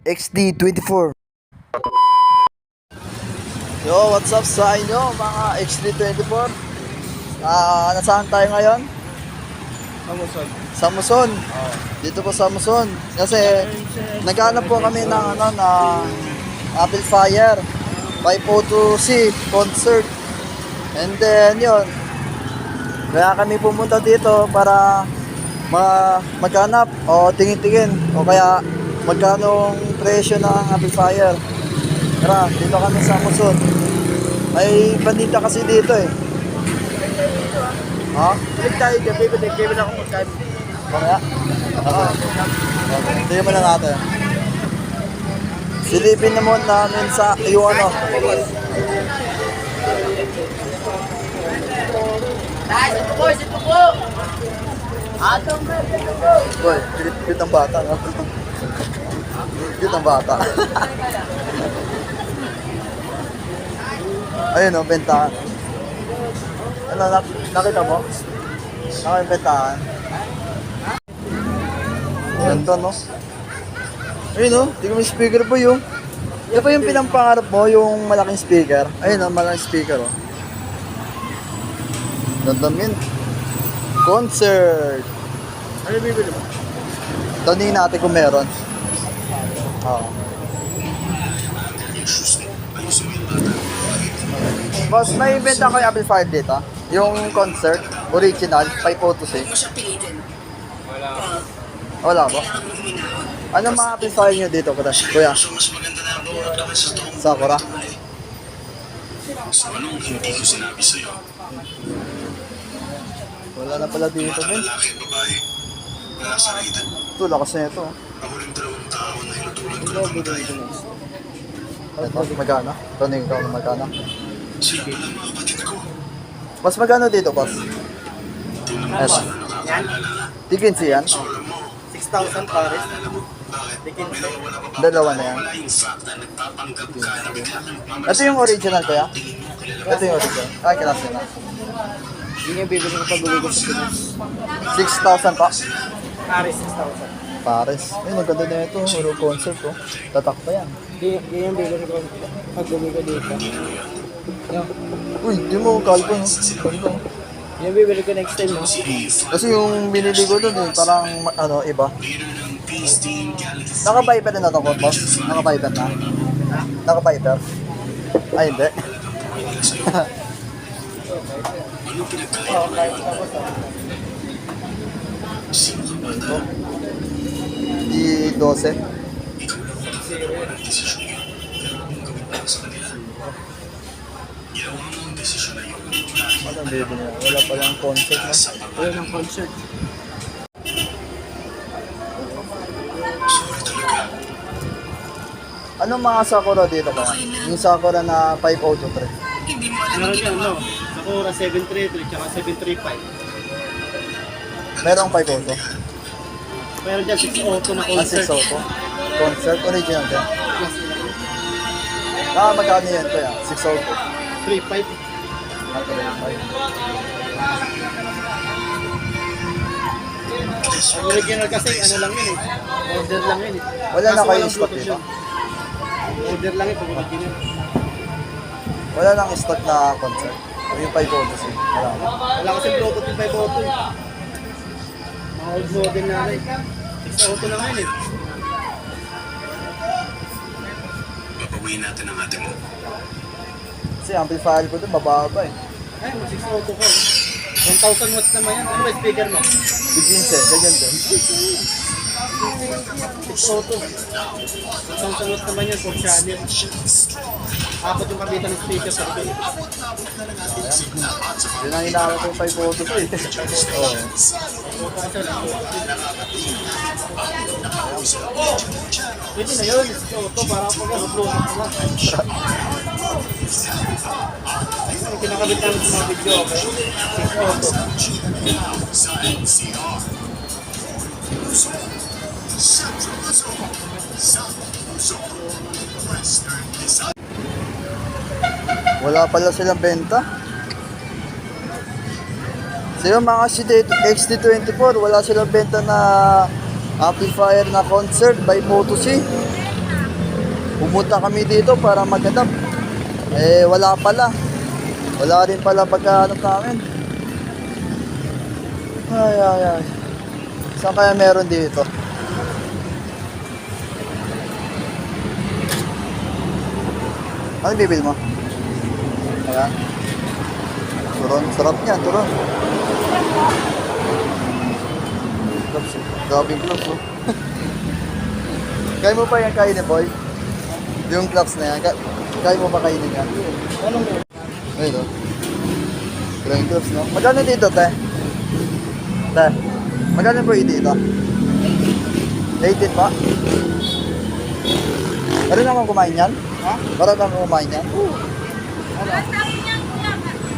XD24. Yo, what's up sa inyo mga XD24? Nasaan tayo ngayon? Sa Muson. Dito po sa Muson. Kasi naghanap po kami ng amplifier 502C concert. And then yun, kaya kami pumunta dito para maghanap o tingin-tingin o kaya magkano ang presyo ng amplifier. Tara, dito kami sa Muson. May bandita kasi dito eh. Ha? Balik tayo dyan, bibili ako magkano. Kaya? Tingnan mo na natin. Silipin naman namin sa yung ano. Ito po! Atong Boy, cute ang bata, no? Cute ang bata. Ayun, no, bentahan. Ano, nakita mo? Nakita yung bentahan. Ganito, no? Ayun, no? Tingnan mo yung speaker po yung. Yan pa yung pinampangarap mo, yung malaking speaker. Ayun, no? Malaking speaker, oh. Dandamin. Concert. Ano bibili mo? Tanungin natin kung meron. Oo. Boss, may ibenta ko yung amplifier dito. Yung concert, original, 502C. Wala ba? Ano mga amplifier nyo dito, kuya? Sakura? So anong hindi ko sinabi sa'yo? Wala na pala dito, men. Lalaki, babae. Nasa rito. Ito, lakas na ito. Ako rin dalawang tao na hinutulan ko ng buhay. Ito, magana? Tanungin ko kung magana. Sila pala mga kapatid ko. Mas magano dito, boss? Di naman Yes. sila nakakaalala. Tikinsi yan? So alam mo, 6,000 pares. alam mo, bakit? May nawawala pa ba? Dalawa na yan. Wala yung fact na nagpapanggap ka na bigla kang Ito yung original, kuya? tingin mo kilala. Ito yung original. Ay, klase na. Yun yung bibili ko pag uwi ko sa Pinas. 6,000 pa. Pares 6,000. Pares. Ay, maganda na ito. Puro concert, oh. Tatak pa yan. Yun yung bibili ko pag uwi ko dito. Uy, di mo kalpo, no? Kalpo. Yung bibili ko next time, no? Kasi yung binili ko doon, eh, parang, iba. Naka-Viper na ito, boss? Naka-Viper na? Naka-Viper? Ay, hindi. Ito. Di 12. Ano ang baby niya? Wala palang concert, no? Wala ng concert. Anong mga Sakura dito ba? Yung Sakura na 5023. Meron yan, no? Sakura 733 tsaka 735. Merong 502. Meron dyan 6 na Ah, concert. 602. Concert original din. Yes. Magkano yan kuya? 602. 3.5. Ang original kasi, ano lang yun eh. Order lang yun eh. Wala na Kaso kayo walang stock Bluetooth dito? yun. Order lang yun pag original. Wala nang stock na concert. Yung 502. Wala. Wala kasi Bluetooth yung 502 eh. Mga old model na rin. 602 na ngayon eh. Papawiin natin ang ate mo. Kasi amplifier ko doon mababa eh. Ay, mag 602 ko. 1,000 watts naman yan. Ano ba yung speaker mo? Bigin ganyan din. 602. 1,000 watts naman yan, 4 channel. Apat yung kabitan ng speaker sa likod. Yun ang hinahanap ko yung 502 eh. Oo. Pwede na yun, 602 para pag upload mo na. Yung kinakabit namin sa mga video, okay? 602. Wala pala silang benta. So yung mga XD24, wala silang benta na amplifier na concert by Moto-C. Pumunta kami dito para mag-adapt. Eh, wala pala. Wala rin pala pagkahanap namin. Ay. Saan kaya meron dito? Ano bibili mo? Ayan. Turon. Sarap niyan, turon. Gloves, gabing gloves, oh. Kaya mo pa yan kainin, boy? Yung gloves na yan, kaya mo pa kainin yan? Anong Ayun, oh. Green gloves, no? Magkano dito, te? Te, magkano po yung dito? 18 pa? Meron akong kumain yan? Ha? Meron akong kumain yan? Lahat sabi niya, kuya,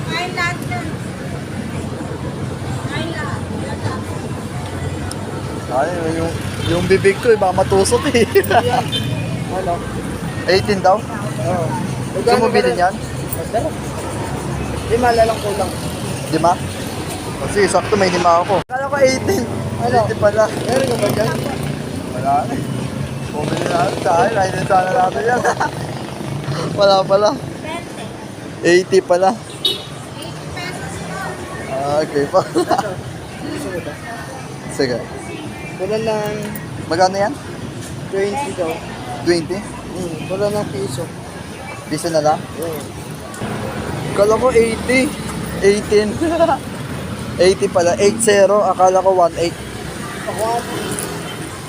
kain lahat yan. Kain lahat. Ay, yung bibig ko, baka matusok eh. Ano? 18 daw? Oo. Gusto mo bilhin yan? Magdala. Di malalang kulang. Di ba? Kasi sakto may lima ako. Kala ko 18. Ano? 18 pala. Meron ka ba dyan? Wala na eh. Bumili na natin sa akin. Kainin sana natin yan. Wala pala. 80 pala. 80 pesos po. Ah, okay pa. Gusto mo ba? Sige. Wala ng Magkano yan? 20 daw. 20? Wala ng piso. Piso na lang? Oo. Akala ko 80. 18. 80 pala. 80. Akala ko 18. Ako ako.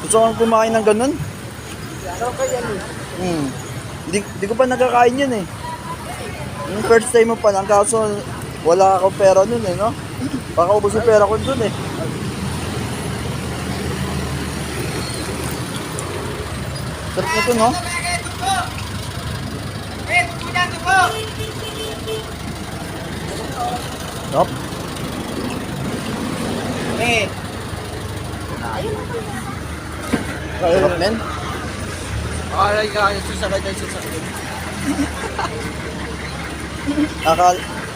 Gusto kong kumain ng ganun? Ano kaya eh? Di ko pa nakakain yun eh. Yung first time mo pa lang, kaso wala akong pera nun eh, no? Baka ubos yung pera ko dun eh. Sarap na to, no? Yup. Sarap, men. Ay, kaya sasakay tayo sasakay.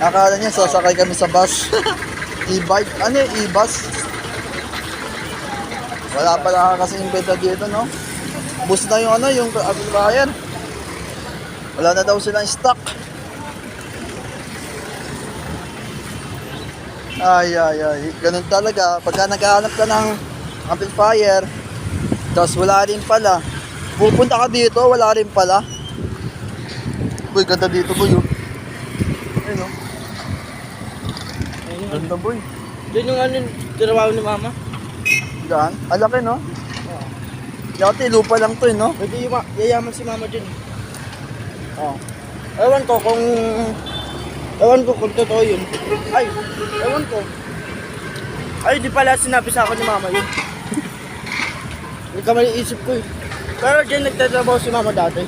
Akala niya sasakay kami sa bus. E-bike. Ano yung e-bus? Wala pala kasi yung beta dito, no? Bus na yung ano, yung amplifier. Wala na daw silang stock. Ay. Ganun talaga. Pagka naghahanap ka ng amplifier, tapos wala rin pala. Pupunta ka dito, wala rin pala. Boy, ganda dito, boy. Oh. Ayun, oh. Ganda, boy. Doon yung ano, tirawaw ni mama. Gaan? Ang laki, no? Dati, lupa lang to, eh, no? Pwede yayaman si mama dyan. Oh. Ewan ko kung totoo yun. Ay, ewan ko. Ay, di pala sinabi sa ako ni mama yun. Hindi ka maliisip ko eh. Pero dyan nagtatrabaho si mama dati.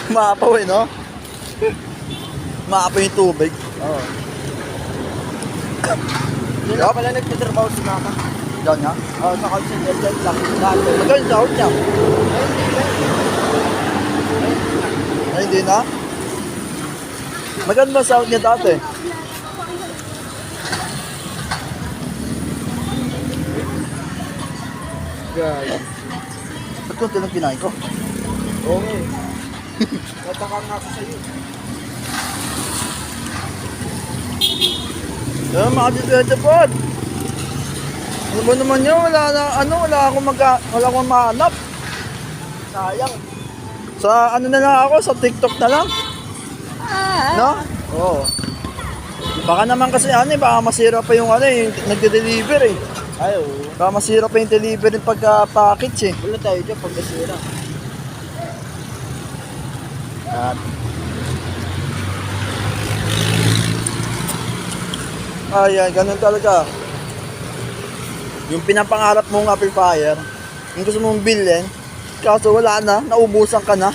Maapaw, eh, no? Maapaw yung tubig. Oo. Dyan na pala nagtatrabaho si mama. Diyan nga. Oo, sa call center dyan lang. Dati. Magkano sahod niya? Ay, hindi na? Magkano ba sahod niya dati? Guys. Ba't kunti lang kinain ko? Oo nga eh. Nataka nga ako sa'yo. Mga diswerte po. Ano ba naman yun? Wala akong mahanap. Sayang. Sa ano na lang ako, sa TikTok na lang. No? Oo. Baka naman kasi baka masira pa yung yung nagde-deliver eh. Ay, oo. Baka masira pa yung delivery pagka-package eh. Wala tayo dyan pag nasira. Yan. Ay, ganun talaga. Yung pinapangarap mong amplifier, yung gusto mong bilhin, kaso wala na, naubusan ka na.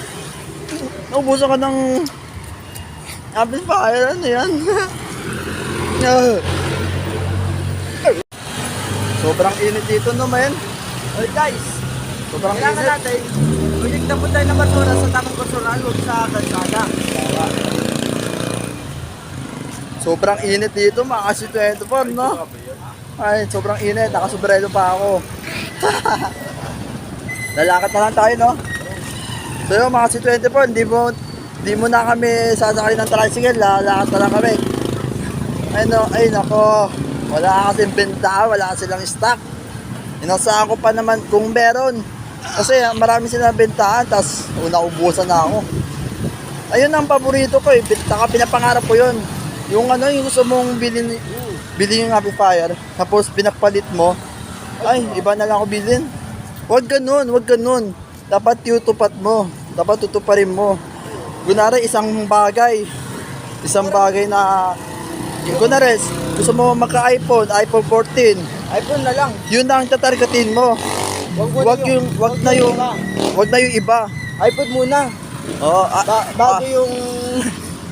Naubusan ka ng amplifier, ano yan? Sobrang init dito naman. Hey guys, Sobrang kailangan init. natin ulit na po tayo ng basura sa tamang basura, huwag sa kalsada. Sobrang init dito, mga 24, no? Ay, sobrang init. Nakasubrelo pa ako. Lalakad na lang tayo, no? So yun, mga C24, di mo na kami sasakay ng tricycle. Lalakad na lang kami. Ay, no, ay, nako. Wala kasing benta, wala silang stock. Inasahan ko pa naman kung meron. Kasi marami silang bentahan, tapos naubusan na ako. Ayun ang paborito ko eh. Pinapangarap ko yun. Yung ano, yung gusto mong bilhin yung amplifier, tapos pinapalit mo, ay, iba na lang ako bilhin. Huwag ganun. Dapat tutupat mo. Dapat tutuparin mo. Kunwari, isang bagay na, kunwari, gusto mo iPhone 14, iPhone na lang. yun na ang tatargetin mo. Wag na yung iba. iPhone muna. Oo, Bago yung,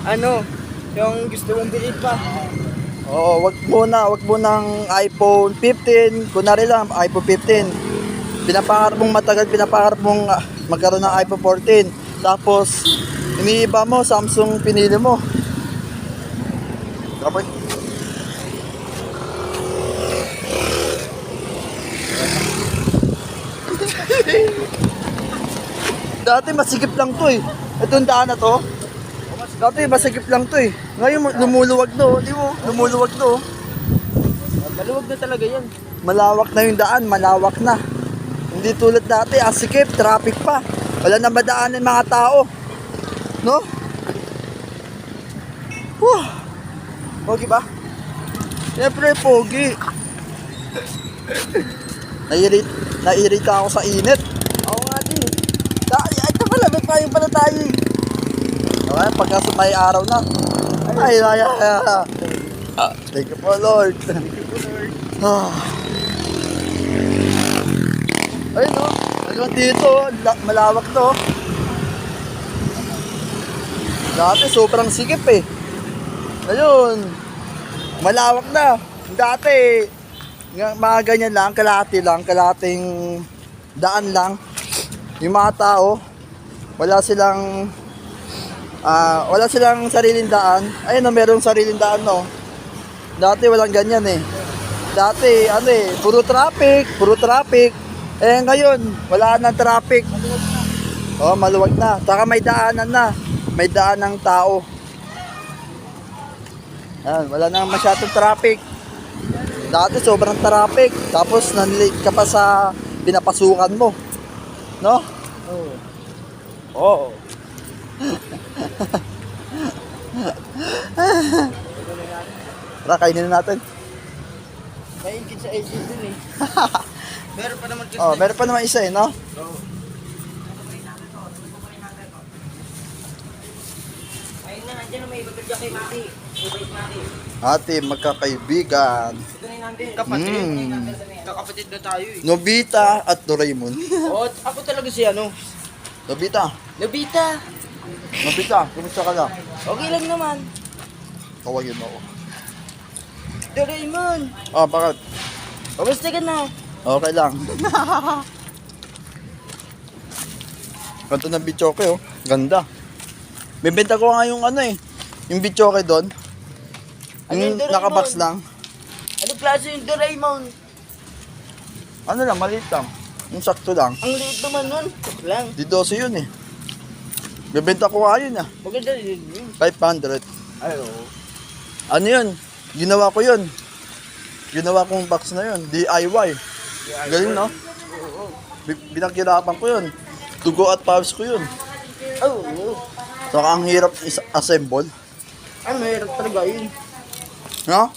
ano, yung gusto mong bilhin pa. Oo, wag mo ng iPhone 15, kunwari lang, iPhone 15. Pinapangarap mong matagal, magkaroon ng iPhone 14. Tapos, iniiba mo, Samsung pinili mo. Tapos, dati masikip lang to eh. Itong daan na to. Dati masikip lang to eh. Ngayon lumuluwag to. Di mo, lumuluwag to. Maluwag na talaga yan. Malawak na yung daan, malawak na. Hindi tulad dati, asikip, traffic pa. Wala na madaanan mga tao. No? Pogi ba? Siyempre, pogi. Nairita ako sa init. Ako nga din eh. Ito pala, may payong pala tayo eh. Okay, pagka may araw na. Ay. Thank you po, Lord. Ayun no, ayun dito, malawak to. Dati sobrang sikip eh. Ayun, malawak na. Dati, mga ganyan lang, kalating daan lang. Yung mga tao, wala silang sariling daan. Ayun no, merong sariling daan no. Dati walang ganyan eh. Dati puro traffic. Eh ngayon, wala nang traffic. Oh, maluwag na. Saka may daanan na. May daan ng tao. Ayan, wala nang masyadong traffic. Dati sobrang traffic. Tapos nanlate ka pa sa pinapasukan mo. No? Oo. Tara, kainin na natin. May ingit sa AC din eh. Meron pa naman kasi. Oh, meron pa naman isa eh, no? Ayun na, andyan na may ibagay kay Maki. Ibig Maki. Ate, magkakaibigan. Ito na yung number. Kapatid. Kakapatid na tayo eh. Nobita at Doraemon. Oo, ako talaga si ano. Nobita, Nobita. kumusta ka na? Okay lang naman. Tawagin mo ako. Doraemon. Bakit? Kamusta ka na? Okay lang. Ganto ng bichoke oh. Ganda. Bibenta ko nga yung yung bichoke doon. Ano yung Yung Doraemon? nakabox lang. Ano klase yung Doraemon? Ano lang, maliit lang. Yung sakto lang. Ang liit naman nun. Lang. Di 12 yun eh. Bibenta ko nga yun ah. Maganda din yun. 500. Ay, oo. Ano yun? Ginawa ko yun. Ginawa kong box na yun. DIY. Galing no? Pinaghirapan ko yun. Dugo at pawis ko yun. Oo. Saka ang hirap assemble. Ay, mahirap talaga yun. No?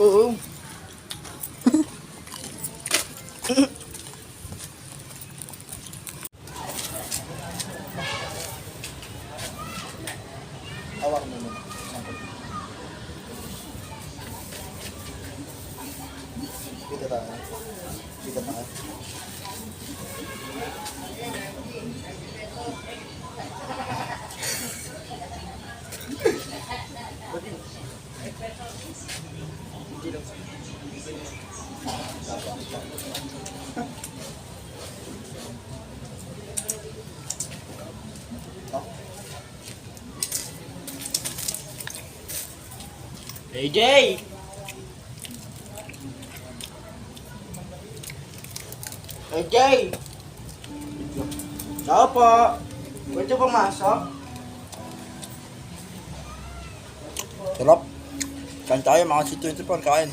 Oo. Hawak mo muna. Kita tayo. Kita tayo. AJ! Ay, Jay! Tao po! Pwede pumasok? Sarap. Kain tayo mga C24, kain.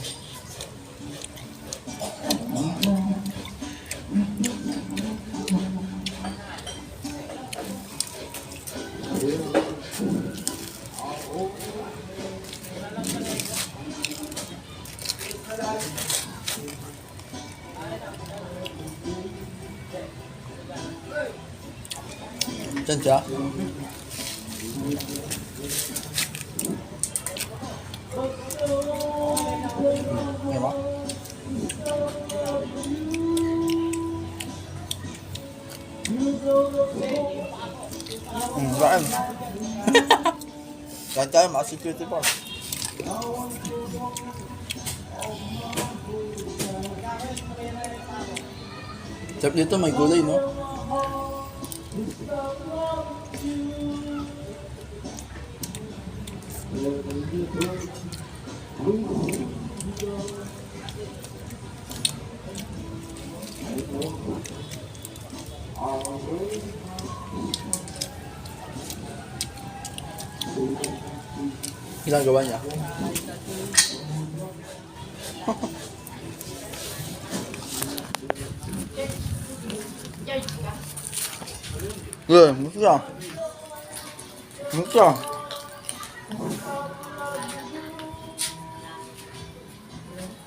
Diyan siya. Ano ba? Kain. Kain tayo mga security pa. Sarap dito, may gulay, no? Ginagawa niya. Gusto siya. Gusto siya.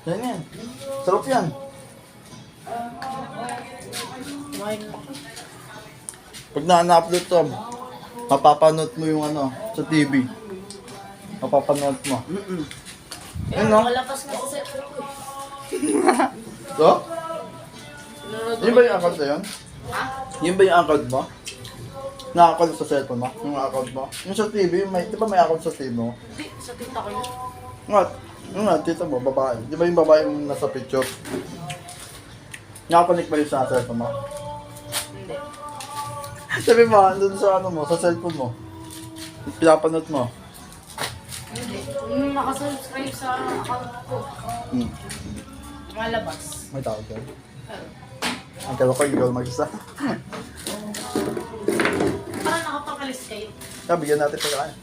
Yan yan. Sarap yan. Pag na-upload to, mapapanood mo yung ano, sa TV. Mapapanood mo. Ayun no? Malakas na sa set ko. So? Yun ba yung account na yun? Ha? Yun ba yung account mo? Na-account sa cellphone mo? Yung account mo? Yung sa TV, di ba may account sa TV mo? Hindi, sa tita ko yun. Nga, tita mo, babae. Di ba yung babae yung nasa picture? Nakakonect ba yung sa cellphone mo? Hindi. Sabi mo, doon sa ano mo, sa cellphone mo. Pinapanood mo. Hindi. Nakasubscribe sa account ko. Hmm. Malabas. May tawag doon. Ang kala ko, ikaw mag-isa. Parang nakapakalis kayo. Bigyan natin pagkain.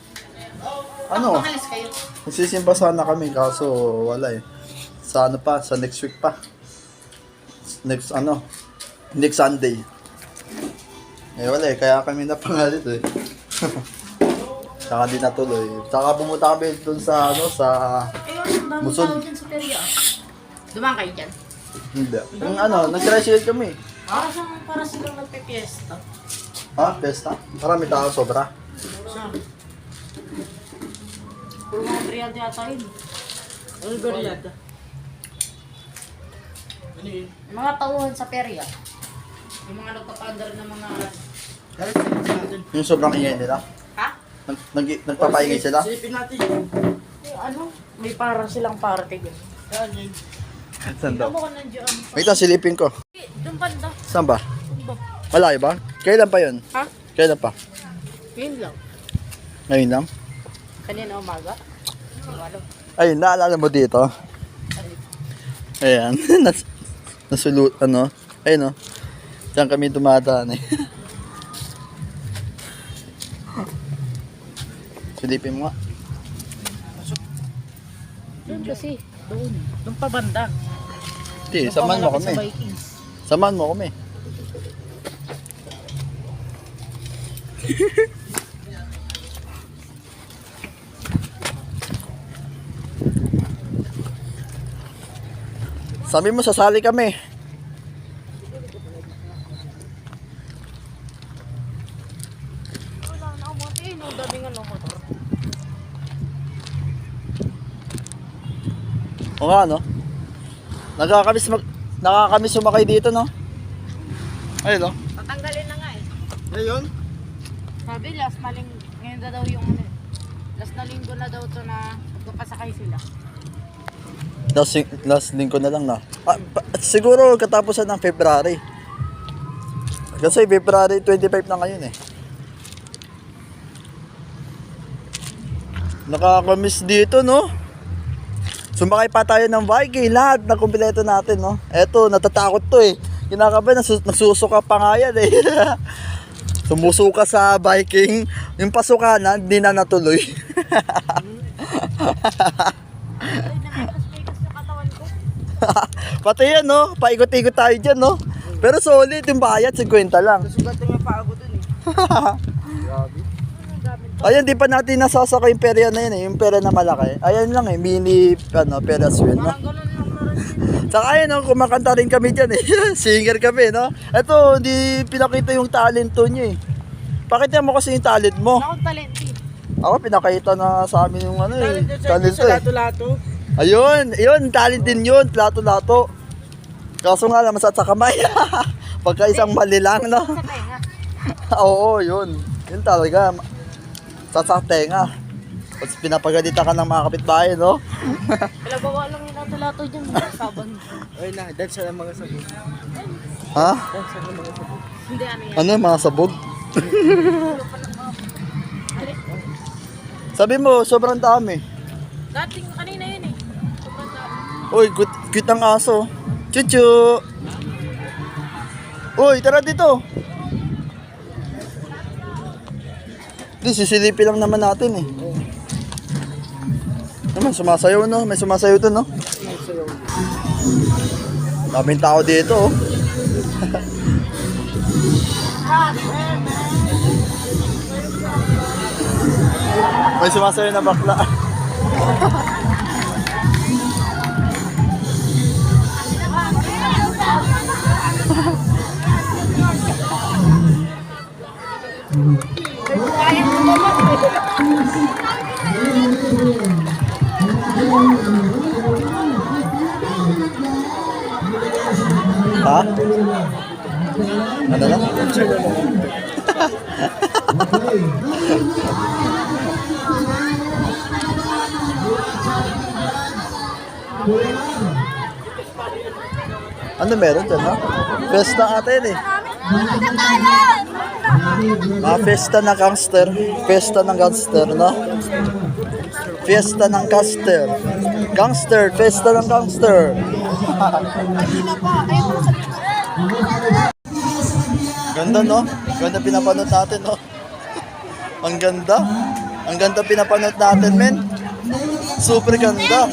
Ano? Nakapakalis kayo. Nagsisimba sana kami, kaso wala eh. Sa ano pa, sa next week pa. Next Sunday. Eh wala eh, kaya kami napangalit eh. Saka di natuloy. Saka pumunta kami dun sa sa Ayun, ang dami Muson. tao dyan sa perya. Dumaan kayo dyan. Hindi. Yung nag-tricycle kami. Para silang nagpe-fiesta. Ha? Pesta? Marami tao, sobra. Puro mga briyada yata yun. Ano ba rin yata? Yung mga tauhan sa perya. Yung mga nagpapandar ng mga... Kaya silipin natin. Yung sobrang ingay nila. Ha? Nagpapaingay sila. Silipin natin. Yung ano? May parang silang party dun. Yan, yan. Saan daw? Tama ko nandiyan. Wait lang, silipin ko. Doon banda. Saan ba? Doon ba? Malayo ba? Kailan pa yun? Ha? Kailan pa? Yun lang. Ngayon lang? Kanina umaga. Walo. Ayun, naalala mo dito? Ayan. Nasulut, ayun o. Diyan kami dumadaan eh. Silipin mo nga. Doon kasi. Doon. Doon pa banda. Hindi, samahan mo kami. Sa Vikings. Samahan mo kami. Sabi mo, sasali kami. Wala na ako mga tino. Daming ano motor. O nga, no? Nakakamiss sumakay dito, no? Ayun, no? Tatanggalin na nga eh. Ngayon? Sabi last maling ngayon na daw yung ano. Last na linggo na daw to na magpapasakay sila. Last linggo na lang na. Siguro katapusan ng February. Kasi February 25 na ngayon eh. Nakakamiss dito, no? Sumakay pa tayo ng Viking. Lahat na kumpleto natin, no? Eto, natatakot to eh. Kinakabahan, nagsusuka pa nga yan eh. Sumusuka sa biking. Yung pasukanan, hindi na natuloy. Ay, namikas-mikas yung katawan ko. Pati yan, no? Paikot-ikot tayo dyan, no? Pero solid yung bayad, 50 lang. Nasugatan yung paa ko dun eh. Grabe. Anong gamit ko? Ayan, di pa natin nasasaka yung pera na yun eh. Yung pera na malaki. Ayan lang eh, mini, Ferris wheel, no? Parang ganun lang na rin. Saka ayun, no, kumakanta rin kami dyan eh. Singer kami, no? Ito, hindi pinakita yung talento niya eh. Pakita mo kasi yung talent mo. Wala akong talent eh. Ako, pinakita na sa amin yung ano eh. Talent Talento sa eh. lato-lato. Ayun, talent din yun. Lato-lato. Kaso nga lang, masat sa kamay. Pagka isang mali lang, no? Sa tenga. Oo, yun. Yun talaga. Sa tenga. Tapos pinapagalitan ka ng mga kapitbahay, no? Wala bawa lang yung lato-lato dyan. Saban. Ayun na, dance na mga sabog. Ha? Dance na mga sabog. Hindi ano yan. Ano, mga sabog? Sabi mo, sobrang dami. Dating kanina yun eh. Sobrang dami. Uy, cute ang aso. Chuchu! Uy, tara dito. Di, sisilipin lang naman natin eh. Naman, sumasayaw no? May sumasayaw to no? Daming tao dito oh. May sumasayaw na bakla. Ha? Ano na? Ano meron dyan, ha? Festa ata yun eh. Mga festa ng gangster. Festa ng gangster, no? Fiesta ng gangster. Gangster, festa ng gangster. Ganda, no? Ganda pinapanood natin, no? Ang ganda. Ang ganda pinapanood natin, men. Super ganda.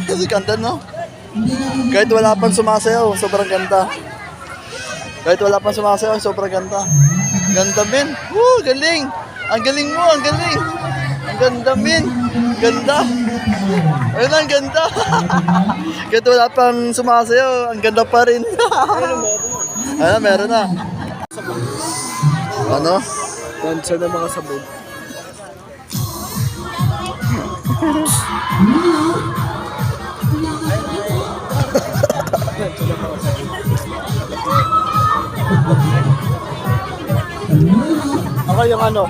Kasi ganda, no? Kahit wala pang sumasayaw, sobrang ganda. Kahit wala pang sumasayaw, sobrang ganda. Ganda, men. Woo, galing. Ang galing mo, ang galing. Ang ganda, men. Ganda. Ayun, ang ganda. Kahit wala pang sumasayaw, ang ganda pa rin. Ayun, meron na. Ano? Dance na mga sabog. Ako yung ano,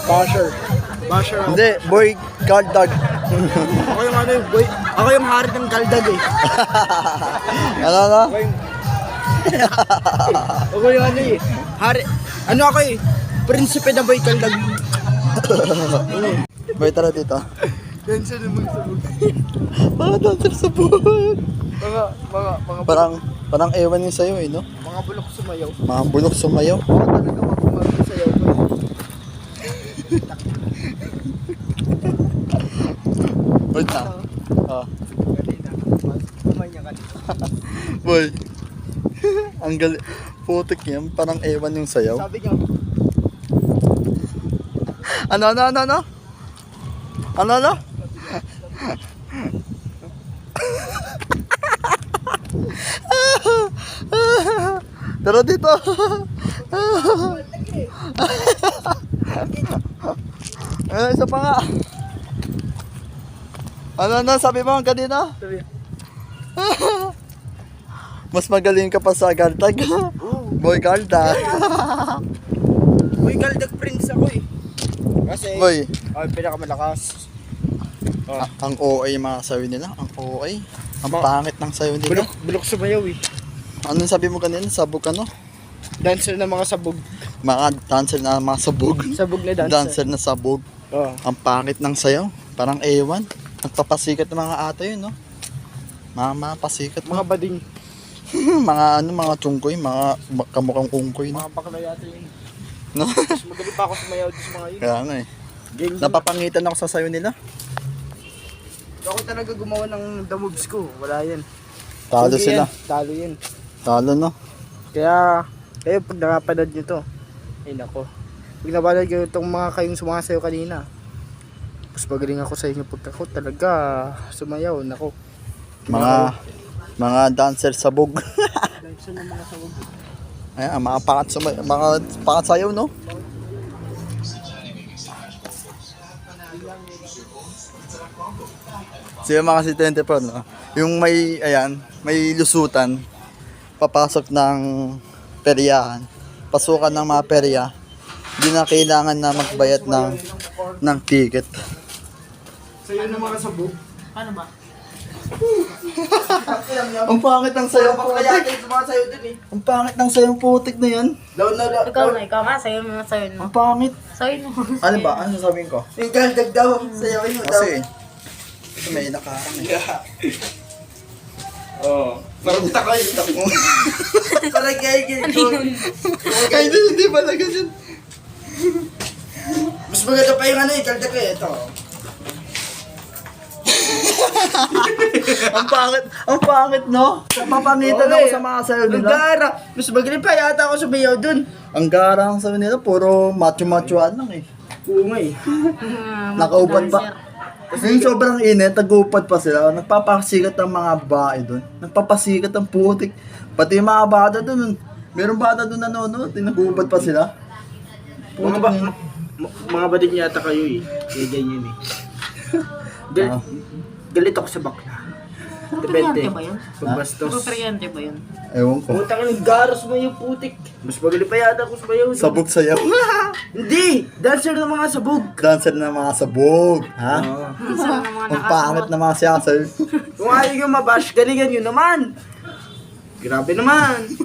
basher. Basher ako. Hindi, boy guard dog. Ako yung ano, boy. Ako yung hari ng kaldag eh. Ano, ano? Ako yung... ako yung ano eh. Hari... Ano ako eh? Prinsipe na boy kaldag. Boy, tara dito. Dancer na mga sabog. Mga dancer sa buwan. Mga Parang ewan yung sayo eh, no? mga bulok sumayaw. Mga bulok sumayaw. Ako talaga masayaw ko. Wait na. Ah. Kumay niya kanina. Boy. Ang gali... Putik yan. Parang ewan yung sayaw. Sabi niya, Ano? Ano? Tara dito. Isa pa nga. Ano, sabi mo kanina? sabi niya, Mas magaling ka pa sa Galtag. Boy Galtag. uy, kaldag prince ako eh. Kasi, Boy, ay, pinakamalakas. ang OA yung mga sayo nila. Ang OA. Ang pangit ng sayo nila. Bulok sumayaw eh. Anong sabi mo kanina? Sabog ano? Dancer na mga sabog. Mga dancer na mga sabog. Sabog na dancer. Dancer na sabog. Oh. Ang pangit ng sayaw. Parang ewan. Nagpapasikat ng mga ata yun, no? Mga pasikat Mga bading. mga tungkoy, kamukhang ungkoy, no? Mga bakla yata yun. No? Mas magaling pa ako sumayaw sa mga yun. Kaya nga eh. Gang Napapangitan ako sa sayo nila. Ako talaga gumawa ng the moves ko. Wala yan. Talo Sige sila. yan. Talo yan. Talo, no? Kaya, kayo pag nakapanood nyo to, ay nako. Pag napanood nyo itong mga kayong sumasayaw kanina, mas magaling ako sa inyo pag ako talaga sumayaw. Nako. Mga dancer sabog. Saan ang mga sawag? Ayan, mga pakat sayaw, no? Siya mga si 24, no? Yung may, ayan, may lusutan, papasok ng peryahan, pasukan ng mga perya, hindi na kailangan na magbayad ng ticket. Sa'yo ng mga sabog? Paano ba? Ang pangit ng sayaw Kaya putik. yung sumasayaw din eh. Ang pangit ng sayaw putik na yan. Ikaw nga, sa'yo mo, sa'yo mo. Ang pangit. Sa'yo mo. Ano ba? Ano sasabihin ko? Yung kaldag daw, sayawin mo daw. Kasi, may nakarang eh. Oo. Parang takay. Parang kaya ganito. Ay, hindi pala ganyan. Mas maganda pa yung ano eh, kaldag eh. Ito. Ang pangit, no? Napapangitan Oo, ako eh. sa mga sayaw Ang nila. gara. Mas magaling pa yata ako sumayaw dun. Ang garang sayaw nila, puro macho-machoan lang eh. Oo nga eh. Nakaupad pa. Kasi yung sobrang init, nag-upad pa sila. Nagpapasikat ang mga babae doon. Nagpapasikat ang putik. Pati yung mga bata doon. Meron bata doon nanonood, nag-upad pa sila. Mga ba, mga bading yata kayo eh. Kaya ganyan eh. Ah. Galit ako sa bakla. Puperiante ba yun? Pagbastos. Puperiante ba yun? Ewan ko. Putang ng garos mo yung putik. Mas magaling pa yata ako sumayaw dun. Sabog sayaw. Hindi! Dancer ng mga sabog. Dancer na mga sabog. Ha? Saan ng mga Ang pangit na mga siyasaw. Kung ayaw nyo mabash, galingan nyo naman. Grabe naman.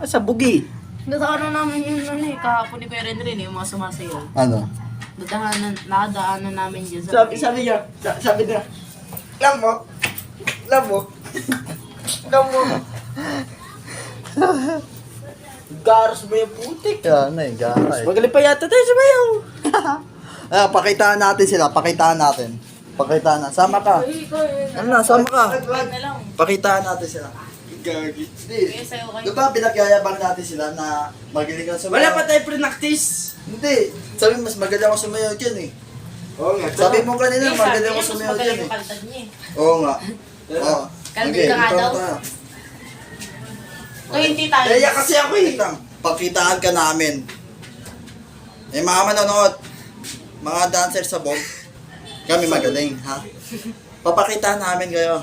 Sabog eh. Nadaanan namin yun kahapon ni Kuya Renren, yung mga sumasayaw. Ano? Nakadaanan namin dyan sa... Sabi niya, alam mo, garos mo yung putik. Kaya na eh, gara eh. Magaling pa yata tayo sumayaw. Pakitaan natin sila, pakitaan natin. Pakitaan na. Sama ka. Ano na, sama ka. Wag na lang. Pakitaan natin sila. Gagi. Kaya sayo kayo. Di ba pinagyayabang natin sila na magaling ka sumayaw? Wala pa tayo pre-practice. Hindi. Sabi mo, mas magaling ako sumayaw dyan eh. Oo nga. Sabi mo kanina, Eh, magaling ako sabi niya, mas sumayaw magaling dyan yung eh. kantad niya eh. Oo nga. Oo. Kalbi ka nga ito daw. tayo. 20 tayo. Kaya kasi ako eh. Wait lang. Pakitaan ka namin. Eh mga manonood, mga dancer sa Bob, kami magaling, ha? Papakitaan namin kayo.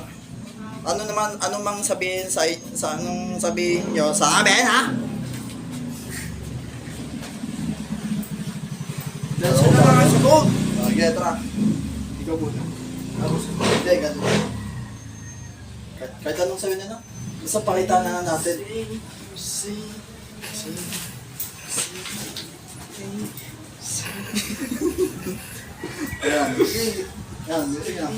Ano mang sabihin sa anong sabihin nyo sa amin, ha? Dancer ng mga sabog. Okay, tara. Ikaw muna. Hindi, ganun. Kahit anong sabihin nyo, no? Basta pakitaan na natin. Ayan, music. Ayan, music na.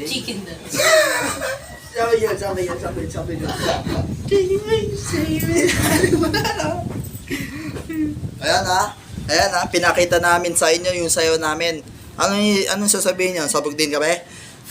Chicken dance. Sabi yan. Ayan ha, pinakita namin sa inyo yung sayo namin. Anong sasabihin nyo? Sabog din kami?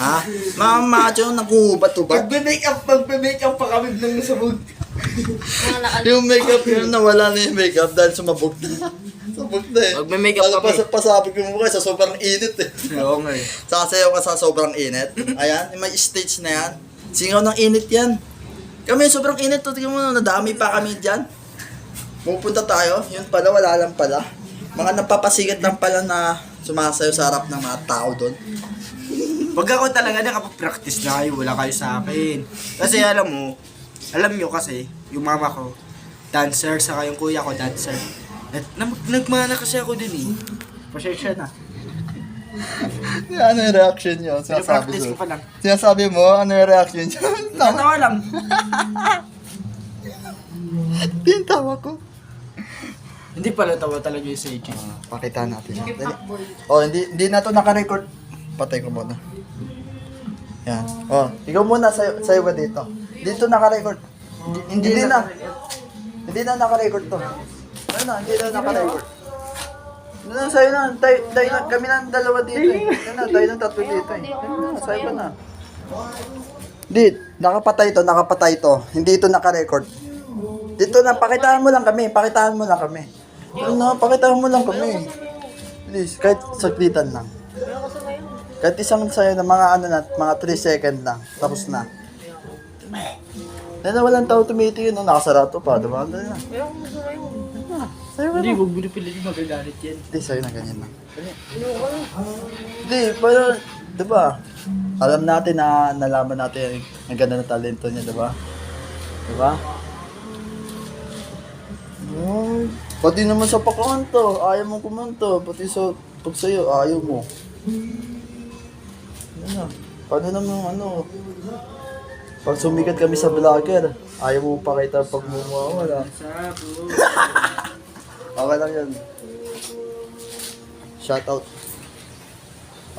Ha? Mga macho, nag-ubat-ubat. Magbe-makeup pa kami ng sabog. Mga nakal... Yung makeup yun, nawala na yung makeup dahil sumabog na. Sabog na eh. Magme-makeup kami. Pasabog yung mukha sa sobrang init eh. Oo nga eh. Sasayaw ka sa sobrang init. Ayan, may stage na yan. Singaw ng init yan. Kami, sobrang init. Tingnan mo, nadami pa kami dyan. Pupunta tayo. Yun pala, wala lang pala. Mga napapasigat lang pala na sumasayaw sa harap ng mga tao doon. Pag ako talaga nakapag-practice na kayo, wala kayo sa akin. Kasi alam nyo kasi, yung mama ko, dancer, saka yung kuya ko, dancer. At nagmana kasi ako dun eh. Pasensya na. Ano yung reaction nyo? Practice ko pa lang. Sinasabi mo, ano yung reaction nyo? Natawa lang. Tintawa ko. Hindi pala tawa talaga yung sa AJ. Pakita natin. Yung Dali. fuckboy. Oh, hindi na to naka-record. Patay ko muna. Yan. Oh, ikaw muna sayo ka dito. Dito naka-record. Hindi na. Hindi na naka-record to. Ayun na, hindi na naka-record. Hindi na, sayo na. Tayo na, kami na ang dalawa dito eh. Yan na, tayo na tatlo dito eh. Ayun na, sayo ka na. Hindi, nakapatay to. Hindi ito naka-record. Dito na, pakitaan mo lang kami. Ayun na, pakitaan mo lang kami. Please, kahit saglitan lang. Kahit isang sayo na mga mga 3 second lang. Tapos na. Dahil na walang tao tumitingin, no? Nakasarado pa, diba? Dahil na. Sayo ka Hindi, na. huwag mo pilit magagalit yan. Hindi, sayo na ganyan lang. Hindi, pero, diba? Alam natin na nalaman natin ang ganda ng talento niya, diba? Diba? Ay, pati naman sa pakanto, ayaw mo kumanto. Pati sa pag sa'yo, ayaw mo. Ano na? Paano naman pag sumikat kami sa vlogger, ayaw mo pakita pag mumawala. Okay lang yan. Shoutout.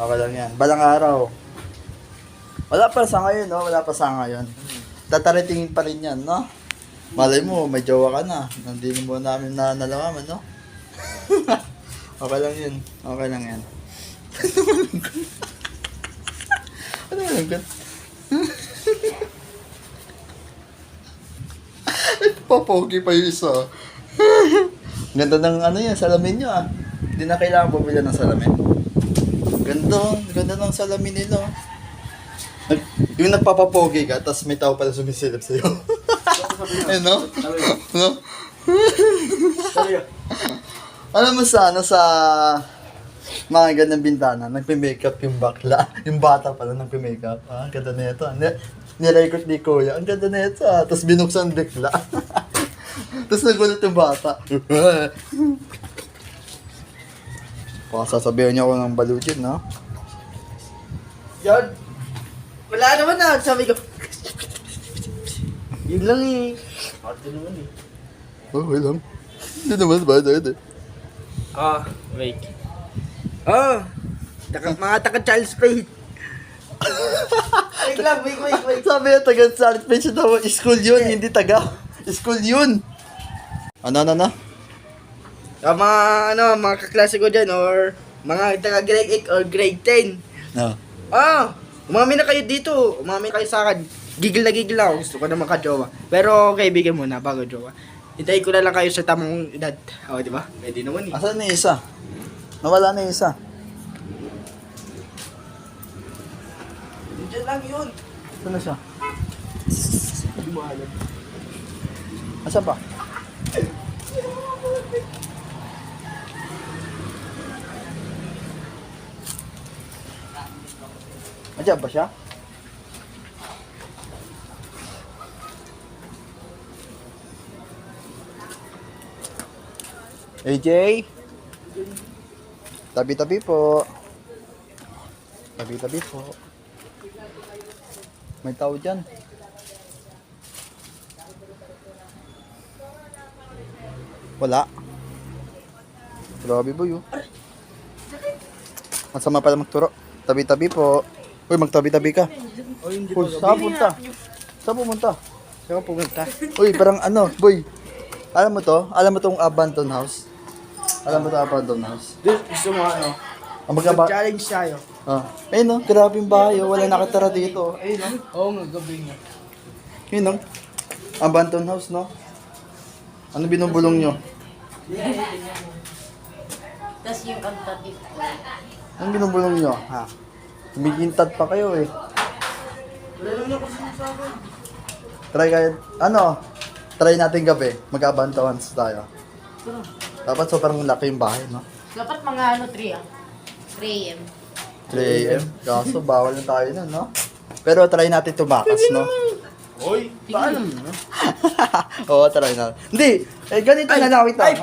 Okay lang yan. Balang araw. Wala pa sa ngayon, no? Wala pa sa ngayon. Tataratingin pa rin yan, no? Malay mo, may jowa ka na. Nandito mo namin na nalaman, no? Okay lang yun. Okay lang yan. Ano malungkot? Papogi pa yung isa. Ganda ng yan, salamin nyo ah. Hindi na kailangan bumili ng salamin. Ganda ng salamin nila. Yung nagpapapogi ka, tapos may tao pala sumisilip sa'yo. Eh, no? No? Alam mo sa mga gandang bintana, nagpe-makeup yung bakla. Yung bata pala nagpe-makeup. Ah, ganda na ito. Nirecord ni Kuya. Ang ganda na ito. Tapos binuksan bigla. Tapos nagulat yung bata. Baka sasabihan niya ako ng balutin, no? Yan. Wala naman na. Sabi ko. Yun lang eh. Ate naman eh. Okay lang. Hindi naman ba? Wait. Mga taga-child's play. Wait lang, wait. Sabi niya, taga-Charlotte Page daw. School yun, hindi taga. School yun. Ano? Mga kaklase ko dyan or mga taga-grade 8 or grade 10. No. Umami na kayo dito. Umami kayo sa akin. Gigil na gigil ako. Gusto ko naman ka-jowa. Pero kaibigan muna bago jowa. Hintayin ko na lang kayo sa tamang edad. Di ba? Pwede naman eh. Asan na yung isa? Nawala na yung isa. Diyan lang yun. Saan na siya? Hindi mo alam. Asan pa? Andiyan ba siya? AJ? Tabi-tabi po. Tabi-tabi po. May tao dyan. Wala. Grabe boy oh. Masama pala magturo. Tabi-tabi po. Uy, magtabi-tabi ka. Hindi Uy, saan pumunta? Saan pumunta? Saan ka pumunta? Uy, parang boy. Alam mo to? Alam mo tong abandoned house? Alam mo to abandoned house? Gusto mo Ang magkaba... Challenge tayo. Ayun no, grabe yung bahay oh. Wala nakatira dito. Ayun no. Oo nga, gabi nga. Yun no. Abandoned house no. Ano binubulong nyo? Tapos yung kantatif. Ano binubulong nyo? Ha? Humihintad pa kayo eh. Wala naman ako sinasabi. Try kayo, try natin gabi. Mag-abandoned house tayo. Dapat sobrang laki yung bahay no. Dapat mga 3 AM. 3 AM. Kaso bawal na tayo nun no. Pero try natin tumakas no. Hoy, paano mo? Oo, try na. Hindi, ganito na lang. Wait lang.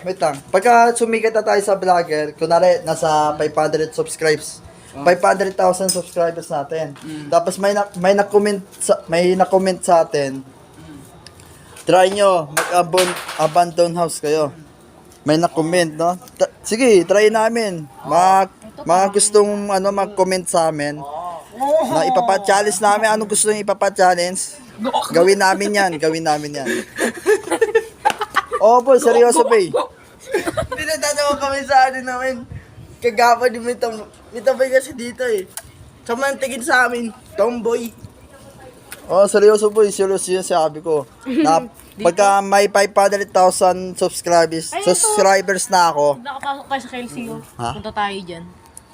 Wait lang. Pagka sumikat na tayo sa vlogger, kunwari, nasa 500 subscribes. 500,000 subscribers natin. Tapos may na-comment sa atin. Try nyo, mag-abandon house kayo. may na-comment, no? Sige, try namin. Mga gustong mag-comment sa amin na ipapa-challenge namin. Anong gusto nyo ipapa-challenge? Gawin namin yan. Opo, seryoso ba eh? Pinatatawa kami sa ano namin. Kagapa ni Mitabay kasi dito eh. Samantigin sa amin, tomboy. Oh, seryoso po, seryoso yun sabi ko. Na pagka may 500,000 subscribers na ako. Nakapasok tayo sa KLCO. Ha? Punta tayo dyan.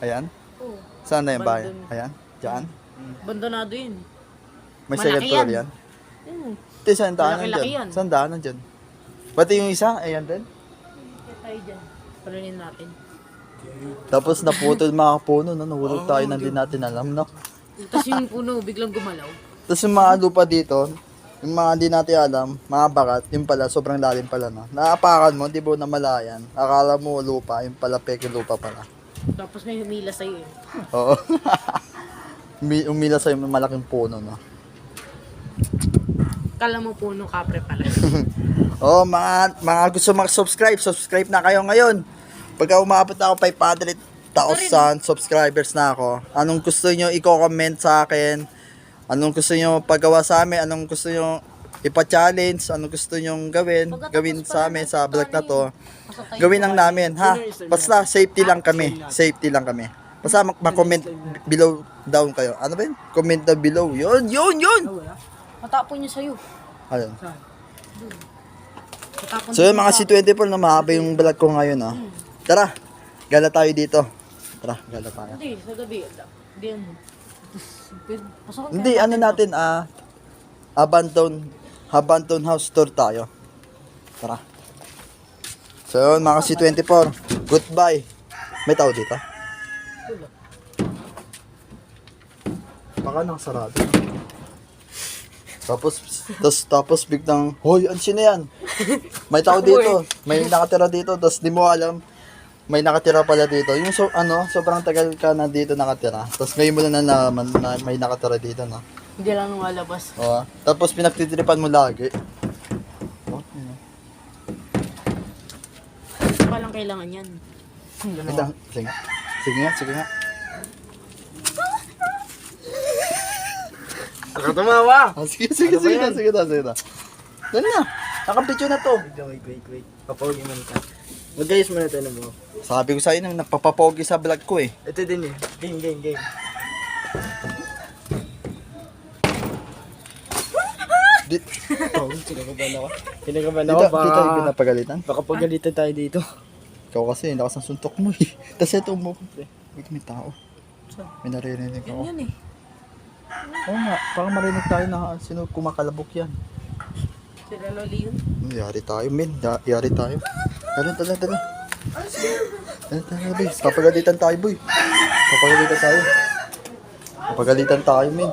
Ayan. Saan na yung bahay? Ayan. Diyan. Bandonado yun. May Malaki second floor yan. yan. Hmm. Ito, saan daanan Malaki-laki dyan? yan. Saan daanan dyan? Pati yung isa, ayan din. Punta tayo dyan. Palunin natin. Tapos naputol mga puno, no? Nahulog tayo na din natin alam, no? Tapos yung puno, biglang gumalaw. Tapos yung mga lupa dito, yung mga hindi natin alam, mga bakat, yung pala, sobrang lalim pala, no? Naapakan mo, di ba namalayan? Akala mo lupa, yung pala peke lupa pala. Tapos may humila sa'yo eh. Oo. Umila sa'yo malaking puno, no? Kala mo puno kapre pala. Oh, mga gusto subscribe na kayo ngayon. Pagka umabot ako 500,000 subscribers na ako, anong gusto nyo i-comment sa akin? Anong gusto nyo paggawa sa amin? Anong gusto nyo ipa-challenge? Anong gusto nyo gawin sa amin sa vlog na to? Gawin lang namin, ha? Basta safety lang kami. Basta mag-comment below down kayo. Ano ba yun? Comment down below. Yun! Matapon niya sa'yo. Ayun. Matapon So yun mga C24 na mahaba yung vlog ko ngayon, ha? Tara, gala tayo dito. Gala tayo. Hindi, sa gabi. Hindi ano. Pasok Hindi, ano natin, abandoned house tour tayo. Tara. So yun, mga C24, goodbye. May tao dito? Baka nakasarado. Tapos biglang, hoy, ano sino yan? May tao dito, may nakatira dito, tapos di mo alam, may nakatira pala dito. Yung sobrang tagal ka na dito nakatira. Tapos ngayon mo na nalaman na may nakatira dito, no? Hindi lang lumalabas. Oo. Tapos pinagtitripan mo lagi. Walang kailangan yan. Sige nga. Nakatumawa. Sige na. Dali na. Nakapidyo na to. Wait. Papogi man ka. Mag-ayos muna tayo mo. Sabi ko sa inyo, nagpapapogi sa vlog ko eh. Ito din eh. Game. Kinakabahan ako. Dito yung pinapagalitan. Baka pagalitan tayo dito. Ikaw kasi, lakas ng suntok mo eh. Tapos ito mo. Wait, may tao. May naririnig ako. Yan eh. Oo nga, parang marinig tayo na sino kumakalabok yan. Sila Loli yun. Yari tayo, men. Yari tayo. Tara. Tara, boy. Papagalitan tayo, boy. Papagalitan tayo, men.